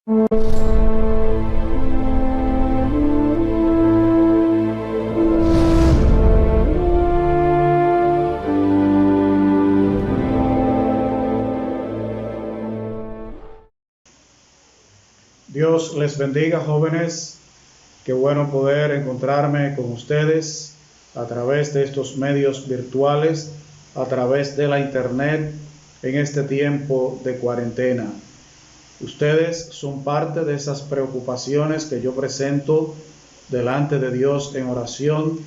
Dios les bendiga, jóvenes. Qué bueno poder encontrarme con ustedes a través de estos medios virtuales, a través de la internet, en este tiempo de cuarentena. Ustedes son parte de esas preocupaciones que yo presento delante de Dios en oración.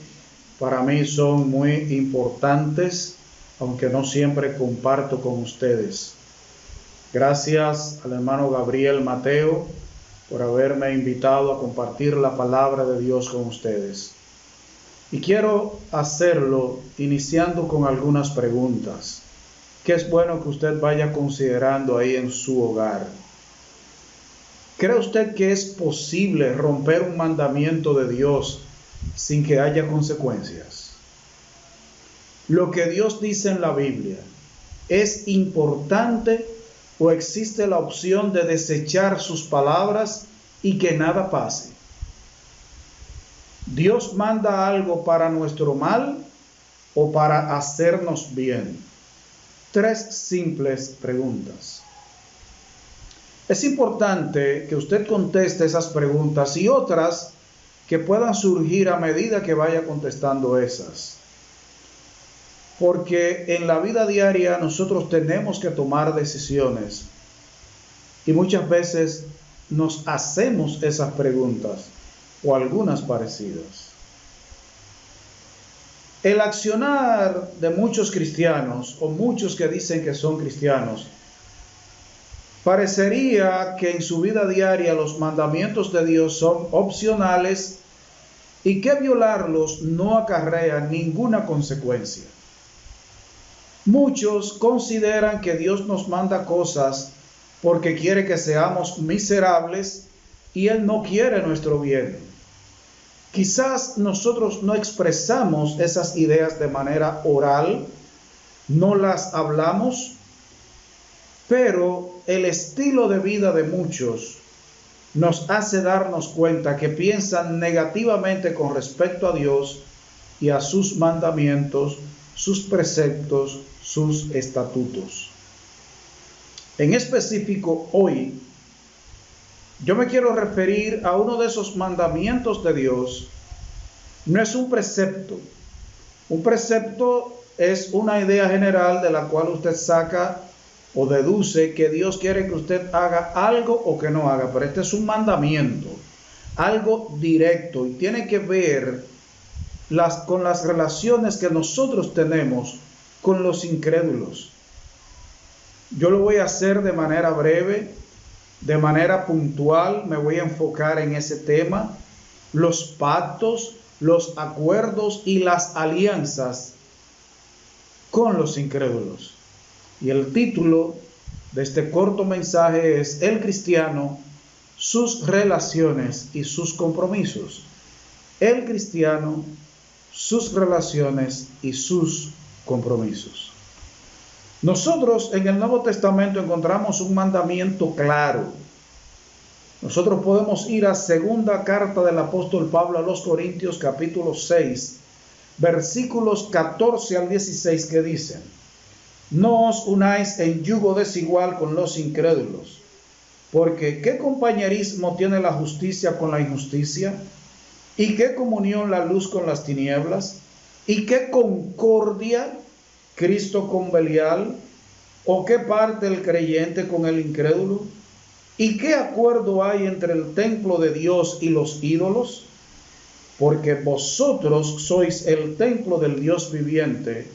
Para mí son muy importantes, aunque no siempre comparto con ustedes. Gracias al hermano Gabriel Mateo por haberme invitado a compartir la palabra de Dios con ustedes. Y quiero hacerlo iniciando con algunas preguntas, que es bueno que usted vaya considerando ahí en su hogar. ¿Cree usted que es posible romper un mandamiento de Dios sin que haya consecuencias? Lo que Dios dice en la Biblia, ¿es importante o existe la opción de desechar sus palabras y que nada pase? ¿Dios manda algo para nuestro mal o para hacernos bien? Tres simples preguntas. Es importante que usted conteste esas preguntas y otras que puedan surgir a medida que vaya contestando esas. Porque en la vida diaria nosotros tenemos que tomar decisiones y muchas veces nos hacemos esas preguntas o algunas parecidas. El accionar de muchos cristianos o muchos que dicen que son cristianos parecería que en su vida diaria los mandamientos de Dios son opcionales y que violarlos no acarrea ninguna consecuencia. Muchos consideran que Dios nos manda cosas porque quiere que seamos miserables y Él no quiere nuestro bien. Quizás nosotros no expresamos esas ideas de manera oral, no las hablamos, pero el estilo de vida de muchos nos hace darnos cuenta que piensan negativamente con respecto a Dios y a sus mandamientos, sus preceptos, sus estatutos. En específico, hoy, yo me quiero referir a uno de esos mandamientos de Dios. No es un precepto. Un precepto es una idea general de la cual usted saca o deduce que Dios quiere que usted haga algo o que no haga. Pero este es un mandamiento, algo directo y tiene que ver con las relaciones que nosotros tenemos con los incrédulos. Yo lo voy a hacer de manera breve, de manera puntual, me voy a enfocar en ese tema, los pactos, los acuerdos y las alianzas con los incrédulos. Y el título de este corto mensaje es El cristiano, sus relaciones y sus compromisos. El cristiano, sus relaciones y sus compromisos. Nosotros en el Nuevo Testamento encontramos un mandamiento claro. Nosotros podemos ir a segunda carta del apóstol Pablo a los Corintios, capítulo 6, versículos 14 al 16, que dicen: no os unáis en yugo desigual con los incrédulos, porque ¿qué compañerismo tiene la justicia con la injusticia? ¿Y qué comunión la luz con las tinieblas? ¿Y qué concordia Cristo con Belial? ¿O qué parte el creyente con el incrédulo? ¿Y qué acuerdo hay entre el templo de Dios y los ídolos? Porque vosotros sois el templo del Dios viviente,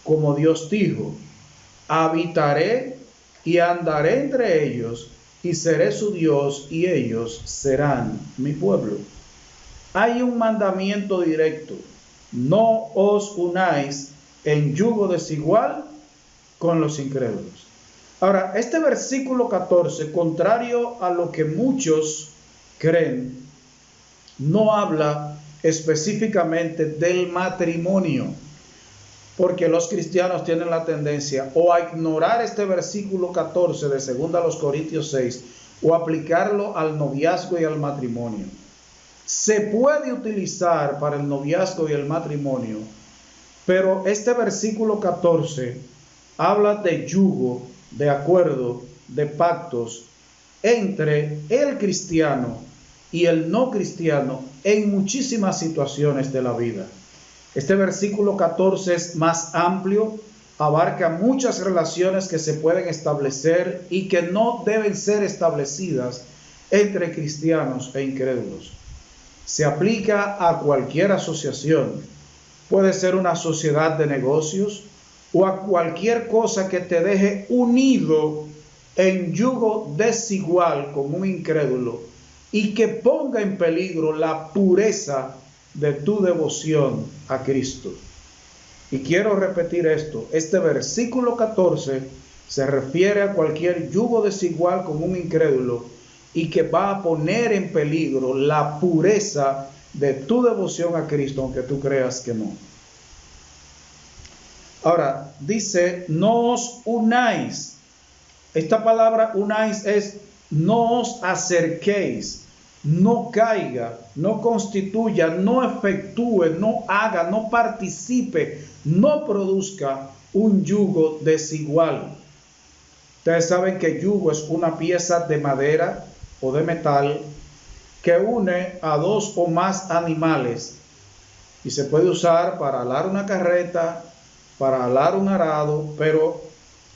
como Dios dijo: habitaré y andaré entre ellos, y seré su Dios, y ellos serán mi pueblo. Hay un mandamiento directo: no os unáis en yugo desigual con los incrédulos. Ahora, este versículo 14, contrario a lo que muchos creen, no habla específicamente del matrimonio, porque los cristianos tienen la tendencia o a ignorar este versículo 14 de 2 Corintios 6 o aplicarlo al noviazgo y al matrimonio. Se puede utilizar para el noviazgo y el matrimonio, pero este versículo 14 habla de yugo, de acuerdo, de pactos entre el cristiano y el no cristiano en muchísimas situaciones de la vida. Este versículo 14 es más amplio, abarca muchas relaciones que se pueden establecer y que no deben ser establecidas entre cristianos e incrédulos. Se aplica a cualquier asociación, puede ser una sociedad de negocios o a cualquier cosa que te deje unido en yugo desigual con un incrédulo y que ponga en peligro la pureza de tu devoción a Cristo. Y quiero repetir esto, este versículo 14 se refiere a cualquier yugo desigual con un incrédulo y que va a poner en peligro la pureza de tu devoción a Cristo, aunque tú creas que no. Ahora, dice, no os unáis. Esta palabra unáis es no os acerquéis, no caiga, no constituya, no efectúe, no haga, no participe, no produzca un yugo desigual. Ustedes saben que yugo es una pieza de madera o de metal que une a dos o más animales y se puede usar para alar una carreta, para alar un arado, pero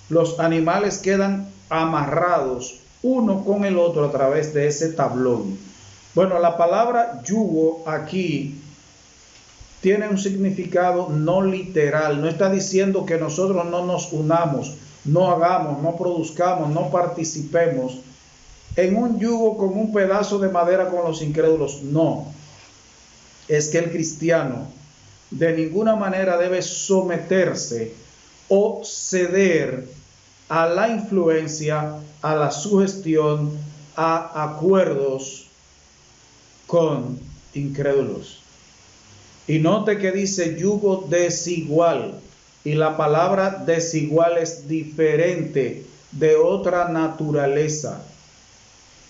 los animales quedan amarrados uno con el otro a través de ese tablón. Bueno, la palabra yugo aquí tiene un significado no literal, no está diciendo que nosotros no nos unamos, no hagamos, no produzcamos, no participemos en un yugo con un pedazo de madera con los incrédulos. No, es que el cristiano de ninguna manera debe someterse o ceder a la influencia, a la sugestión, a acuerdos con incrédulos. Y note que dice yugo desigual, y la palabra desigual es diferente, de otra naturaleza.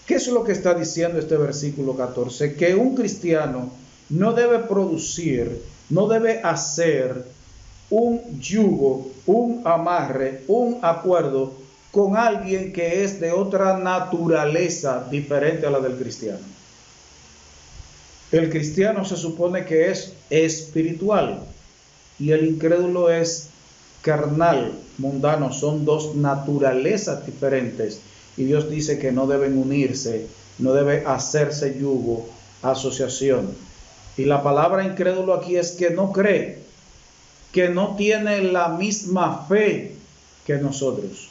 ¿Qué es lo que está diciendo este versículo 14? Que un cristiano no debe producir, no debe hacer un yugo, un amarre, un acuerdo con alguien que es de otra naturaleza diferente a la del cristiano. El cristiano se supone que es espiritual y el incrédulo es carnal, mundano. Son dos naturalezas diferentes y Dios dice que no deben unirse, no debe hacerse yugo, asociación. Y la palabra incrédulo aquí es que no cree, que no tiene la misma fe que nosotros.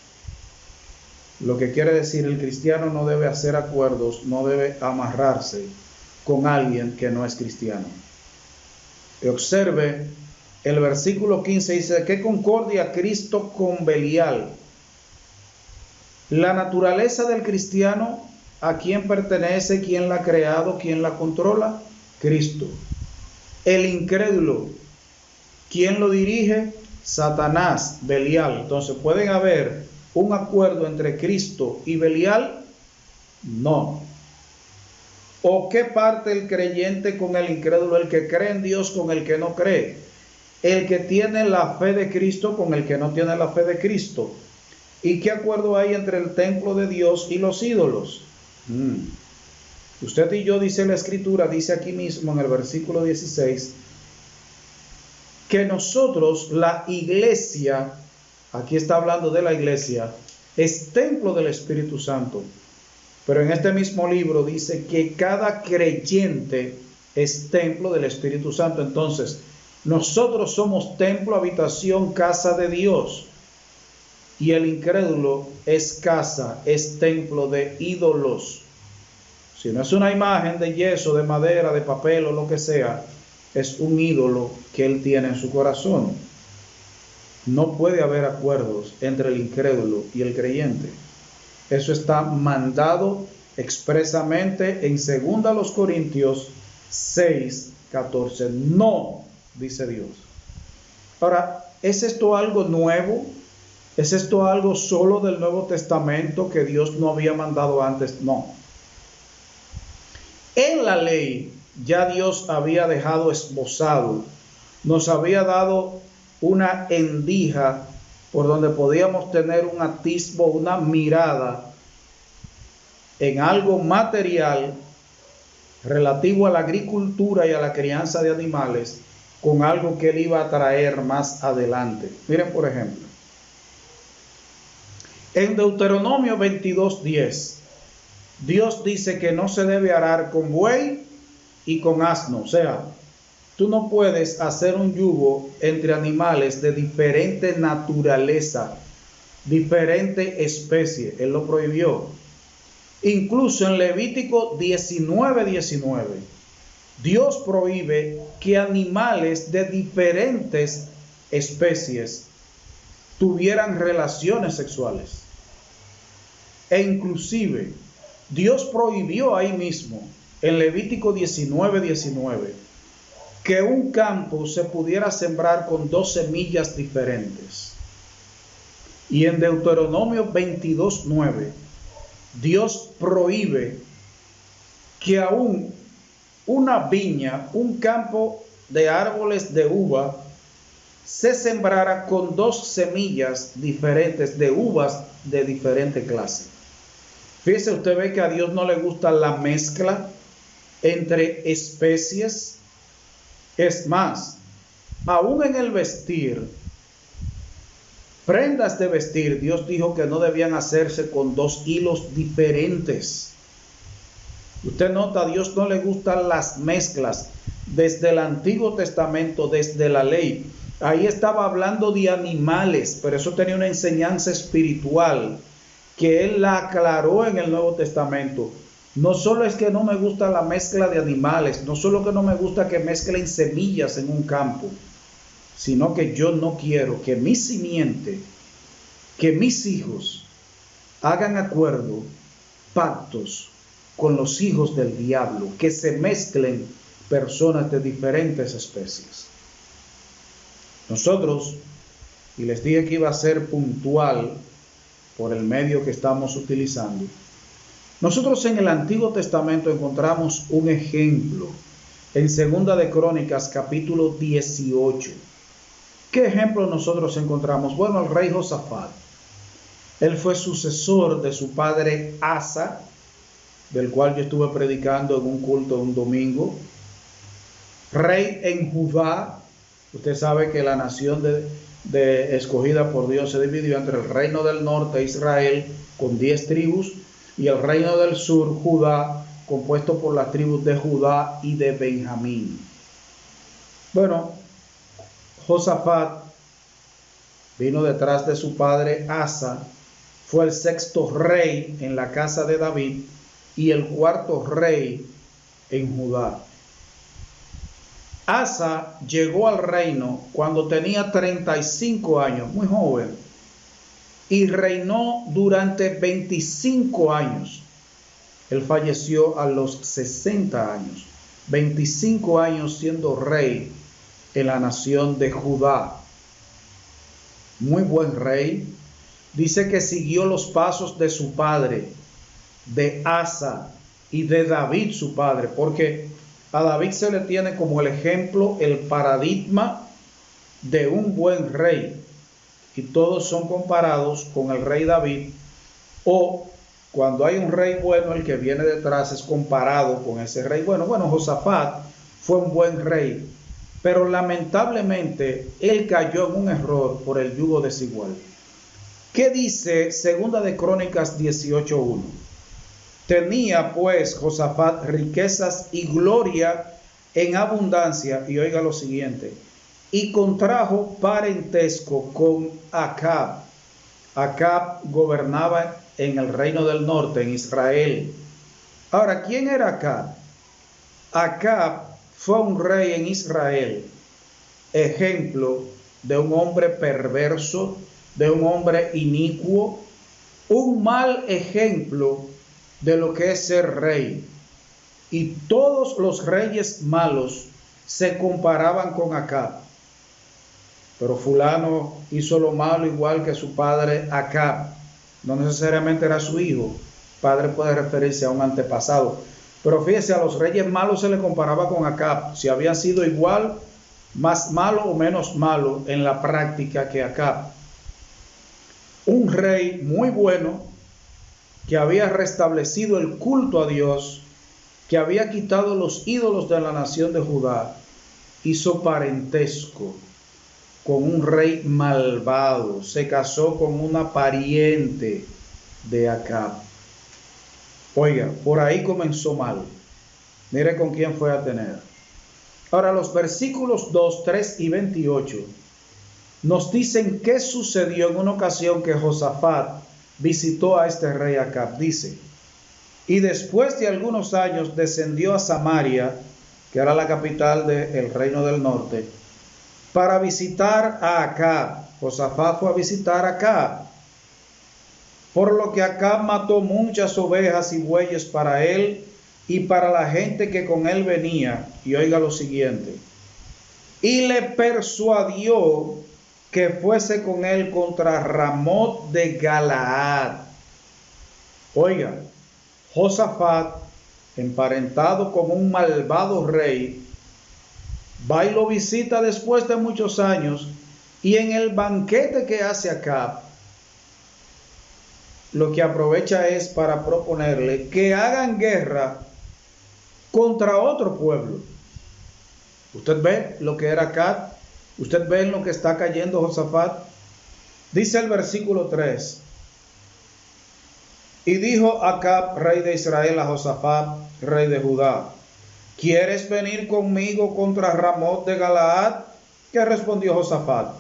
Lo que quiere decir, el cristiano no debe hacer acuerdos, no debe amarrarse con alguien que no es cristiano. Y observe el versículo 15, dice, ¿qué concordia Cristo con Belial? La naturaleza del cristiano, ¿a quién pertenece? ¿Quién la ha creado? ¿Quién la controla? Cristo. El incrédulo, ¿quién lo dirige? Satanás, Belial. Entonces, ¿pueden haber un acuerdo entre Cristo y Belial? No. ¿O qué parte el creyente con el incrédulo? El que cree en Dios con el que no cree. El que tiene la fe de Cristo con el que no tiene la fe de Cristo. ¿Y qué acuerdo hay entre el templo de Dios y los ídolos? Usted y yo, dice la Escritura, dice aquí mismo en el versículo 16, que nosotros, la iglesia, aquí está hablando de la iglesia, es templo del Espíritu Santo. Pero en este mismo libro dice que cada creyente es templo del Espíritu Santo. Entonces, nosotros somos templo, habitación, casa de Dios. Y el incrédulo es casa, es templo de ídolos. Si no es una imagen de yeso, de madera, de papel o lo que sea, es un ídolo que él tiene en su corazón. No puede haber acuerdos entre el incrédulo y el creyente. Eso está mandado expresamente en 2 Corintios 6:14. No, dice Dios. Ahora, ¿es esto algo nuevo? ¿Es esto algo solo del Nuevo Testamento que Dios no había mandado antes? No. En la ley ya Dios había dejado esbozado, nos había dado una endija por donde podíamos tener un atisbo, una mirada en algo material relativo a la agricultura y a la crianza de animales, con algo que él iba a traer más adelante. Miren, por ejemplo, en Deuteronomio 22:10, Dios dice que no se debe arar con buey y con asno. O sea, tú no puedes hacer un yugo entre animales de diferente naturaleza, diferente especie. Él lo prohibió. Incluso en Levítico 19:19, Dios prohíbe que animales de diferentes especies tuvieran relaciones sexuales. E inclusive, Dios prohibió ahí mismo, en Levítico 19:19, que un campo se pudiera sembrar con 2 semillas diferentes. Y en Deuteronomio 22:9, Dios prohíbe que aún una viña, un campo de árboles de uva, se sembrara con 2 semillas diferentes de uvas de diferente clase. Fíjese, usted ve que a Dios no le gusta la mezcla entre especies. Es más, aún en el vestir, prendas de vestir, Dios dijo que no debían hacerse con 2 hilos diferentes. Usted nota, a Dios no le gustan las mezclas. Desde el Antiguo Testamento, desde la ley, ahí estaba hablando de animales, pero eso tenía una enseñanza espiritual que él la aclaró en el Nuevo Testamento. No solo es que no me gusta la mezcla de animales, no solo que no me gusta que mezclen semillas en un campo, sino que yo no quiero que mi simiente, que mis hijos hagan acuerdo, pactos con los hijos del diablo, que se mezclen personas de diferentes especies. Nosotros, y les dije que iba a ser puntual por el medio que estamos utilizando, nosotros en el Antiguo Testamento encontramos un ejemplo en Segunda de Crónicas capítulo 18. ¿Qué ejemplo nosotros encontramos? Bueno, el rey Josafat. Él fue sucesor de su padre Asa, del cual yo estuve predicando en un culto un domingo. Rey en Judá. Usted sabe que la nación escogida por Dios se dividió entre el reino del norte, Israel, con 10 tribus, y el reino del sur, Judá, compuesto por las tribus de Judá y de Benjamín. Bueno, Josafat vino detrás de su padre Asa, fue el 6º rey en la casa de David y el 4º rey en Judá. Asa llegó al reino cuando tenía 35 años, muy joven, y reinó durante 25 años. Él falleció a los 60 años, 25 años siendo rey en la nación de Judá. Muy buen rey. Dice que siguió los pasos de su padre, de Asa y de David su padre, porque a David se le tiene como el ejemplo, el paradigma de un buen rey, y todos son comparados con el rey David, o cuando hay un rey bueno, el que viene detrás es comparado con ese rey bueno. Bueno, Josafat fue un buen rey, pero lamentablemente él cayó en un error por el yugo desigual. ¿Qué dice Segunda de Crónicas 18:1? Tenía pues Josafat riquezas y gloria en abundancia, y oiga lo siguiente, y contrajo parentesco con Acab. Acab gobernaba en el reino del norte, en Israel. Ahora, ¿quién era Acab? Acab fue un rey en Israel, ejemplo de un hombre perverso, de un hombre inicuo, un mal ejemplo de lo que es ser rey. Y todos los reyes malos se comparaban con Acab. pero fulano hizo lo malo igual que su padre Acab. No necesariamente era su hijo. Padre puede referirse a un antepasado. Pero fíjese, a los reyes malos se le comparaba con Acab, si habían sido igual, más malo o menos malo en la práctica que Acab. Un rey muy bueno que había restablecido el culto a Dios, que había quitado los ídolos de la nación de Judá, hizo parentesco con un rey malvado, se casó con una pariente de Acab. Oiga, por ahí comenzó mal. Mire con quién fue a tener. Ahora los versículos 2, 3 y 28 nos dicen qué sucedió en una ocasión que Josafat visitó a este rey Acab. Dice, y después de algunos años descendió a Samaria, que era la capital del reino del norte, para visitar a Acab. Josafat fue a visitar a Acab, por lo que Acab mató muchas ovejas y bueyes para él y para la gente que con él venía. Y oiga lo siguiente, y le persuadió que fuese con él contra Ramot de Galaad. Oiga, Josafat, emparentado con un malvado rey, va y lo visita después de muchos años, y en el banquete que hace Acab, lo que aprovecha es para proponerle que hagan guerra contra otro pueblo. Usted ve lo que era Acab, usted ve en lo que está cayendo Josafat. Dice el versículo 3, y dijo Acab, rey de Israel, a Josafat, rey de Judá, ¿quieres venir conmigo contra Ramot de Galaad? ¿Qué respondió Josafat?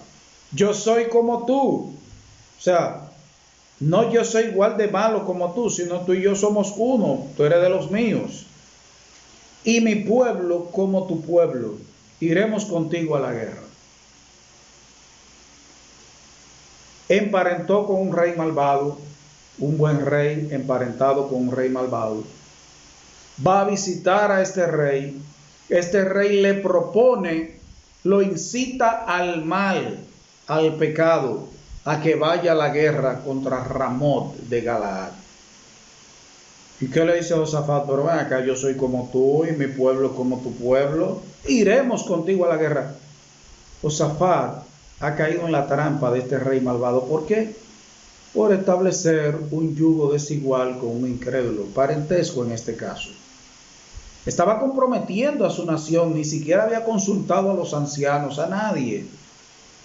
Yo soy como tú. O sea, no yo soy igual de malo como tú, sino tú y yo somos uno. Tú eres de los míos. Y mi pueblo como tu pueblo. Iremos contigo a la guerra. Emparentó con un rey malvado, un buen rey emparentado con un rey malvado. Va a visitar a este rey le propone, lo incita al mal, al pecado, a que vaya a la guerra contra Ramot de Galaad. ¿Y qué le dice Josafat? Pero ven acá, yo soy como tú y mi pueblo como tu pueblo, iremos contigo a la guerra. Josafat ha caído en la trampa de este rey malvado. ¿Por qué? Por establecer un yugo desigual con un incrédulo, parentesco en este caso. Estaba comprometiendo a su nación, ni siquiera había consultado a los ancianos, a nadie.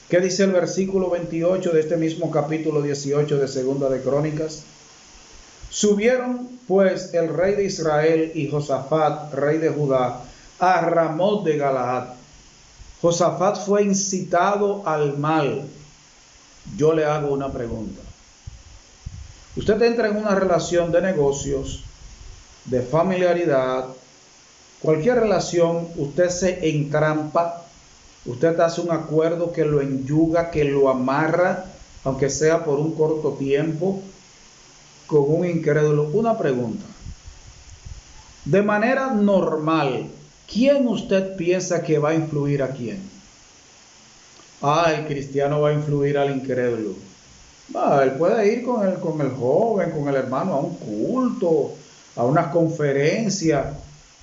¿Qué dice el versículo 28 de este mismo capítulo 18 de Segunda de Crónicas? Subieron pues el rey de Israel y Josafat, rey de Judá, a Ramot de Galaad. Josafat fue incitado al mal. Yo le hago una pregunta. Usted entra en una relación de negocios, de familiaridad, cualquier relación, usted se entrampa, usted hace un acuerdo que lo enyuga, que lo amarra, aunque sea por un corto tiempo, con un incrédulo. Una pregunta. De manera normal, ¿quién usted piensa que va a influir a quién? El cristiano va a influir al incrédulo. Él puede ir con el joven, con el hermano a un culto, a una conferencia.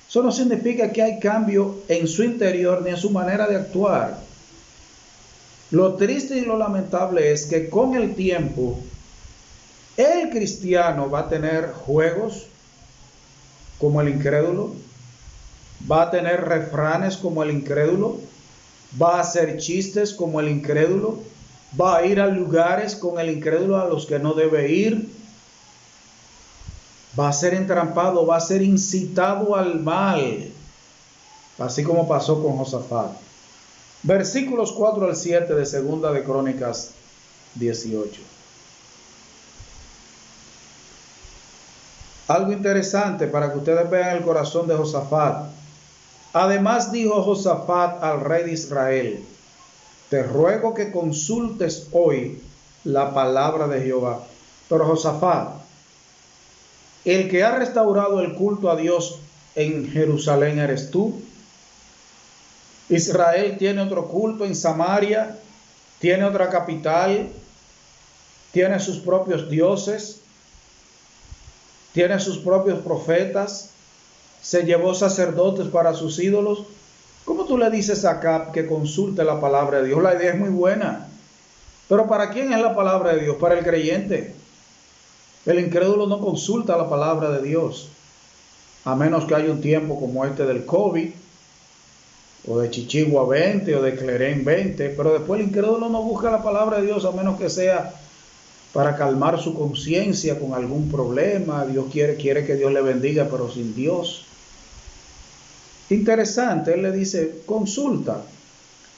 Eso no significa que hay cambio en su interior ni en su manera de actuar. Lo triste y lo lamentable es que con el tiempo, el cristiano va a tener juegos como el incrédulo, va a tener refranes como el incrédulo, va a hacer chistes como el incrédulo, va a ir a lugares con el incrédulo a los que no debe ir, va a ser entrampado, va a ser incitado al mal, así como pasó con Josafat. Versículos 4 al 7 de Segunda de Crónicas 18. Algo interesante para que ustedes vean el corazón de Josafat. Además dijo Josafat al rey de Israel: te ruego que consultes hoy la palabra de Jehová. Pero Josafat, el que ha restaurado el culto a Dios en Jerusalén eres tú. Israel tiene otro culto en Samaria tiene otra capital, tiene sus propios dioses, tiene sus propios profetas, se llevó sacerdotes para sus ídolos. ¿Cómo tú le dices a Acab que consulte la palabra de Dios? La idea es muy buena, pero ¿para quién es la palabra de Dios? Para el creyente. El incrédulo no consulta la palabra de Dios, a menos que haya un tiempo como este del COVID, o de Chichigua 20, o de Clerén 20, pero después el incrédulo no busca la palabra de Dios, a menos que sea para calmar su conciencia con algún problema. Dios quiere que Dios le bendiga, pero sin Dios. Interesante, él le dice, consulta.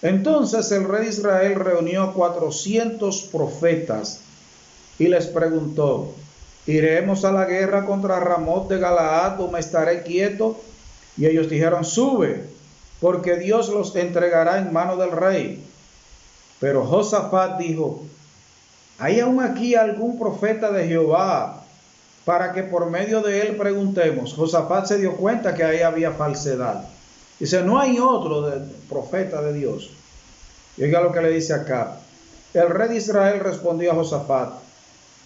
Entonces el rey de Israel reunió a 400 profetas y les preguntó, ¿iremos a la guerra contra Ramot de Galaad o me estaré quieto? Y ellos dijeron, sube, porque Dios los entregará en mano del rey. Pero Josafat dijo, ¿hay aún aquí algún profeta de Jehová para que por medio de él preguntemos? Josafat se dio cuenta que ahí había falsedad. Dice, no hay otro profeta de Dios. Y oiga lo que le dice acá. El rey de Israel respondió a Josafat,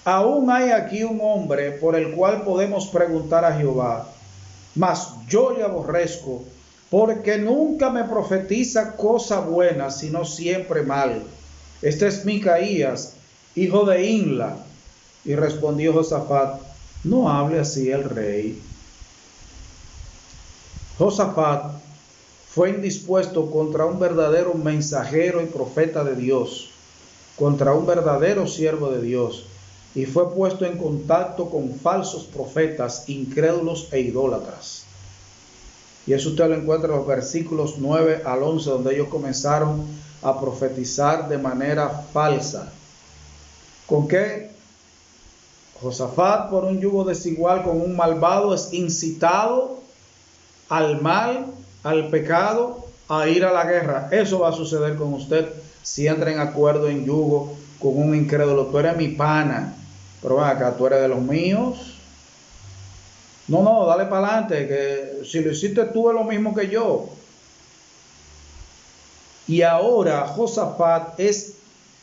aún hay aquí un hombre por el cual podemos preguntar a Jehová, mas yo le aborrezco, porque nunca me profetiza cosa buena, sino siempre mal. Este es Micaías, hijo de Inla. Y respondió Josafat, no hable así el rey. Josafat fue indispuesto contra un verdadero mensajero y profeta de Dios, contra un verdadero siervo de Dios, y fue puesto en contacto con falsos profetas, incrédulos e idólatras. Y eso usted lo encuentra en los versículos 9 al 11, donde ellos comenzaron a profetizar de manera falsa. ¿Con qué? Josafat, por un yugo desigual con un malvado, es incitado al mal, al pecado, a ir a la guerra. Eso va a suceder con usted si entra en acuerdo, en yugo con un incrédulo. Tú eres mi pana, pero ven acá, tú eres de los míos. No, dale para adelante, que si lo hiciste tú es lo mismo que yo. Y ahora Josafat es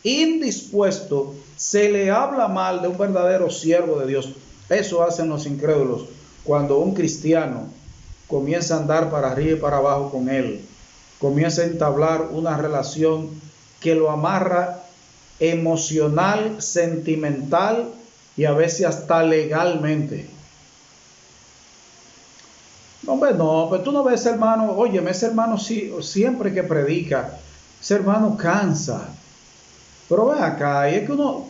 indispuesto, se le habla mal de un verdadero siervo de Dios. Eso hacen los incrédulos cuando un cristiano comienza a andar para arriba y para abajo con él, comienza a entablar una relación que lo amarra emocional, sentimental y a veces hasta legalmente. No, pero tú no ves, hermano, óyeme, ese hermano siempre que predica, ese hermano cansa. Pero ve acá, y es que uno,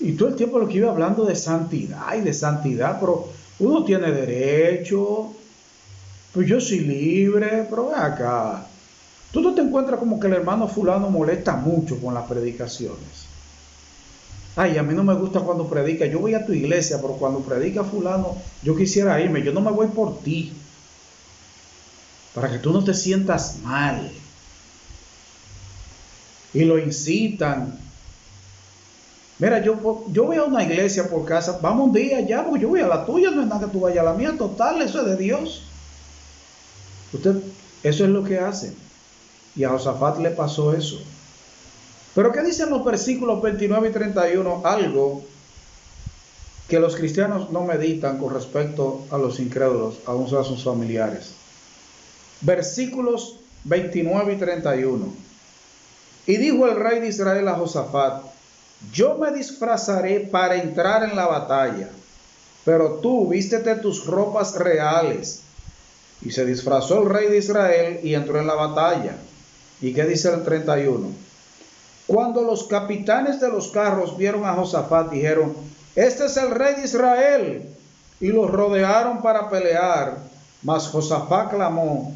y todo el tiempo lo que iba hablando de santidad y de santidad, pero uno tiene derecho, pues yo soy libre, pero ve acá. Tú no te encuentras como que el hermano fulano molesta mucho con las predicaciones. Ay, a mí no me gusta cuando predica, yo voy a tu iglesia, pero cuando predica fulano, yo quisiera irme, yo no me voy por ti, para que tú no te sientas mal. Y lo incitan. Mira, yo voy a una iglesia por casa, vamos un día allá, porque yo voy a la tuya, no es nada que tú vayas a la mía, total, eso es de Dios. Eso es lo que hacen. Y a Josafat le pasó eso. Pero ¿qué dicen los versículos 29 y 31? Algo que los cristianos no meditan con respecto a los incrédulos, aún a sus familiares. Versículos 29 y 31. Y dijo el rey de Israel a Josafat, yo me disfrazaré para entrar en la batalla, pero tú vístete tus ropas reales. Y se disfrazó el rey de Israel y entró en la batalla. ¿Y qué dice el 31? Cuando los capitanes de los carros vieron a Josafat, dijeron, este es el rey de Israel, y los rodearon para pelear. Mas Josafat clamó,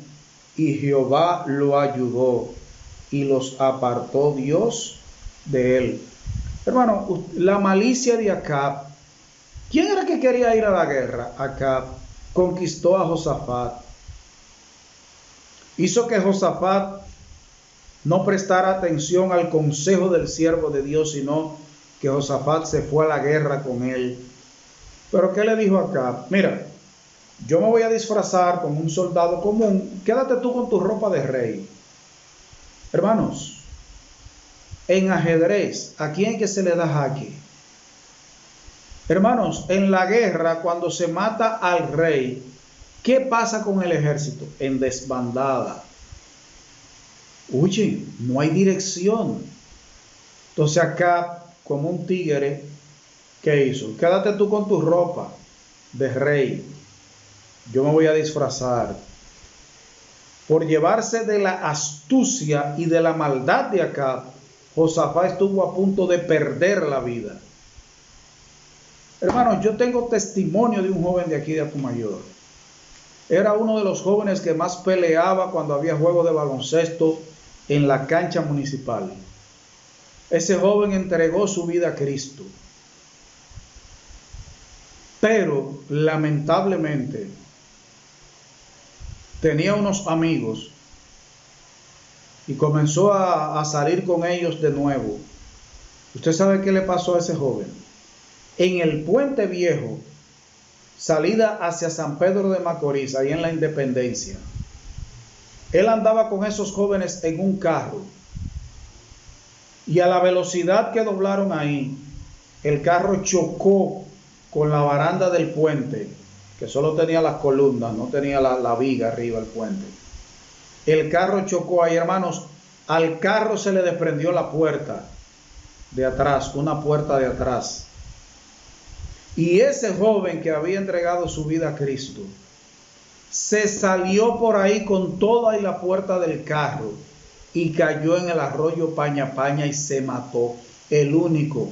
y Jehová lo ayudó, y los apartó Dios de él. Hermano, la malicia de Acab, ¿quién era que quería ir a la guerra? Acab conquistó a Josafat, hizo que Josafat no prestara atención al consejo del siervo de Dios, sino que Josafat se fue a la guerra con él. Pero ¿qué le dijo acá? Mira, yo me voy a disfrazar como un soldado común, quédate tú con tu ropa de rey. Hermanos, En ajedrez, ¿a quién que se le da jaque? Hermanos, en la guerra, cuando se mata al rey, ¿qué pasa con el ejército? En desbandada. Oye, no hay dirección. Entonces acá, como un tigre, ¿qué hizo? Quédate tú con tu ropa de rey. Yo me voy a disfrazar. Por llevarse de la astucia y de la maldad de Acab, Josafat estuvo a punto de perder la vida. Hermanos, yo tengo testimonio de un joven de aquí de Atumayor. Era uno de los jóvenes que más peleaba cuando había juegos de baloncesto en la cancha municipal. Ese joven entregó su vida a Cristo. Pero, lamentablemente, tenía unos amigos y comenzó a salir con ellos de nuevo. ¿Usted sabe qué le pasó a ese joven? En el Puente Viejo, salida hacia San Pedro de Macorís, ahí en la Independencia, él andaba con esos jóvenes en un carro y a la velocidad que doblaron ahí, el carro chocó con la baranda del puente, que solo tenía las columnas, no tenía la viga arriba del puente. El carro chocó ahí, hermanos. Al carro se le desprendió la puerta de atrás, una puerta de atrás. Y ese joven que había entregado su vida a Cristo, se salió por ahí con toda y la puerta del carro y cayó en el arroyo Paña Paña y se mató. El único.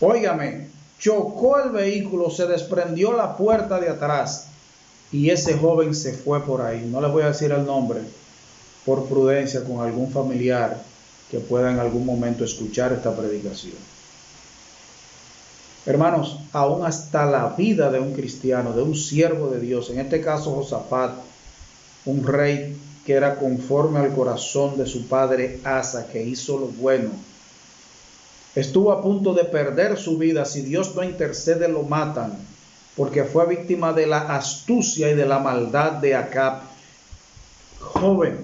Óigame, chocó el vehículo, se desprendió la puerta de atrás y ese joven se fue por ahí. No les voy a decir el nombre por prudencia con algún familiar que pueda en algún momento escuchar esta predicación. Hermanos, aún hasta la vida de un cristiano, de un siervo de Dios, en este caso Josafat, un rey que era conforme al corazón de su padre Asa, que hizo lo bueno, estuvo a punto de perder su vida. Si Dios no intercede, lo matan, porque fue víctima de la astucia y de la maldad de Acab. Joven,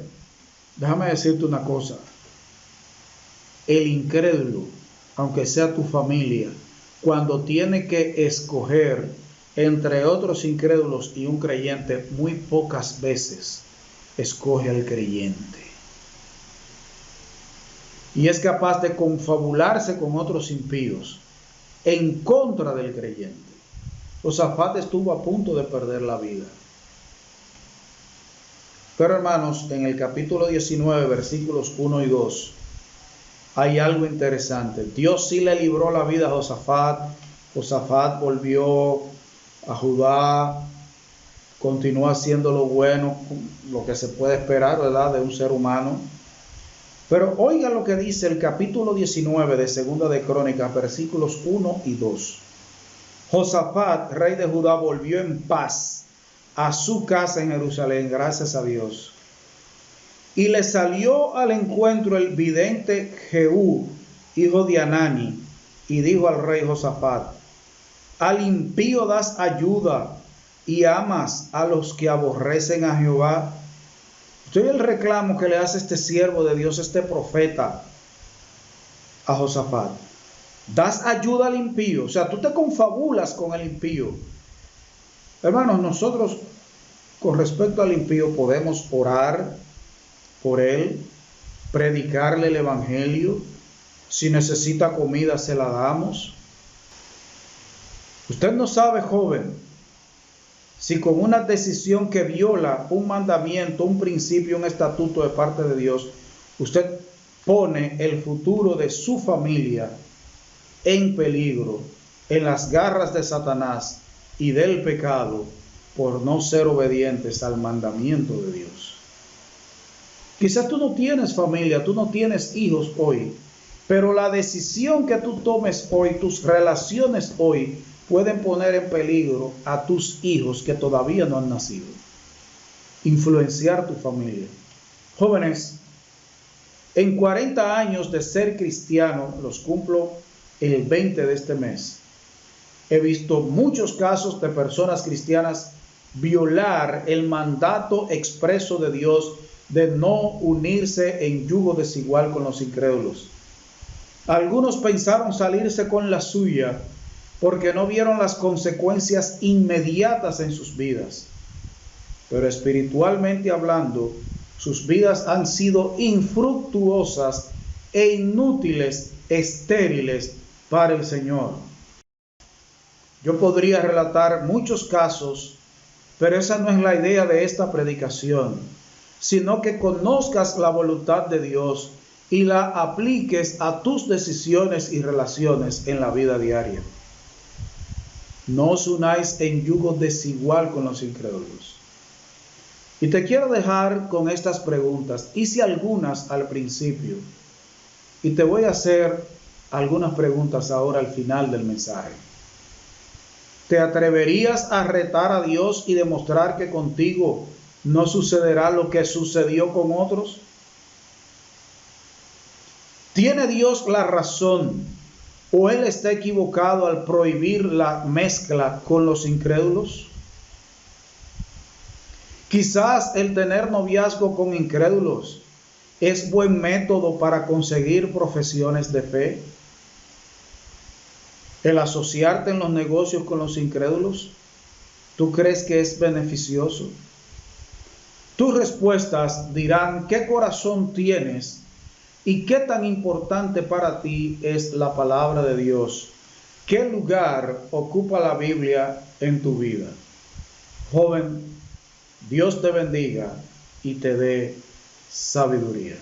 déjame decirte una cosa. El incrédulo, aunque sea tu familia, cuando tiene que escoger entre otros incrédulos y un creyente, muy pocas veces escoge al creyente. Y es capaz de confabularse con otros impíos en contra del creyente. Josafat estuvo a punto de perder la vida. Pero hermanos, en el capítulo 19, versículos 1 y 2, hay algo interesante. Dios sí le libró la vida a Josafat. Josafat volvió a Judá, continuó haciendo lo bueno, lo que se puede esperar, ¿verdad?, de un ser humano. Pero oiga lo que dice el capítulo 19 de Segunda de Crónicas, versículos 1 y 2. Josafat, rey de Judá, volvió en paz a su casa en Jerusalén, gracias a Dios. Y le salió al encuentro el vidente Jehú, hijo de Anani, y dijo al rey Josafat: al impío das ayuda y amas a los que aborrecen a Jehová. Estoy el reclamo que le hace este siervo de Dios, este profeta, a Josafat. Das ayuda al impío, o sea, tú te confabulas con el impío. Hermanos, nosotros con respecto al impío podemos orar por él, predicarle el evangelio. Si necesita comida, se la damos. Usted no sabe, joven, si con una decisión que viola un mandamiento, un principio, un estatuto de parte de Dios, usted pone el futuro de su familia en peligro, en las garras de Satanás y del pecado, por no ser obedientes al mandamiento de Dios. Quizás tú no tienes familia, tú no tienes hijos hoy, pero la decisión que tú tomes hoy, tus relaciones hoy, pueden poner en peligro a tus hijos que todavía no han nacido. Influenciar tu familia. Jóvenes, en 40 años de ser cristiano, los cumplo el 20 de este mes, he visto muchos casos de personas cristianas violar el mandato expreso de Dios de no unirse en yugo desigual con los incrédulos. Algunos pensaron salirse con la suya porque no vieron las consecuencias inmediatas en sus vidas. Pero espiritualmente hablando, sus vidas han sido infructuosas e inútiles, estériles para el Señor. Yo podría relatar muchos casos, pero esa no es la idea de esta predicación, sino que conozcas la voluntad de Dios y la apliques a tus decisiones y relaciones en la vida diaria. No os unáis en yugo desigual con los incrédulos. Y te quiero dejar con estas preguntas, hice algunas al principio, y te voy a hacer algunas preguntas ahora al final del mensaje. ¿Te atreverías a retar a Dios y demostrar que contigo no sucederá lo que sucedió con otros? ¿Tiene Dios la razón o Él está equivocado al prohibir la mezcla con los incrédulos? Quizás el tener noviazgo con incrédulos es buen método para conseguir profesiones de fe. El asociarte en los negocios con los incrédulos, ¿tú crees que es beneficioso? Tus respuestas dirán qué corazón tienes y qué tan importante para ti es la palabra de Dios. ¿Qué lugar ocupa la Biblia en tu vida? Joven, Dios te bendiga y te dé sabiduría.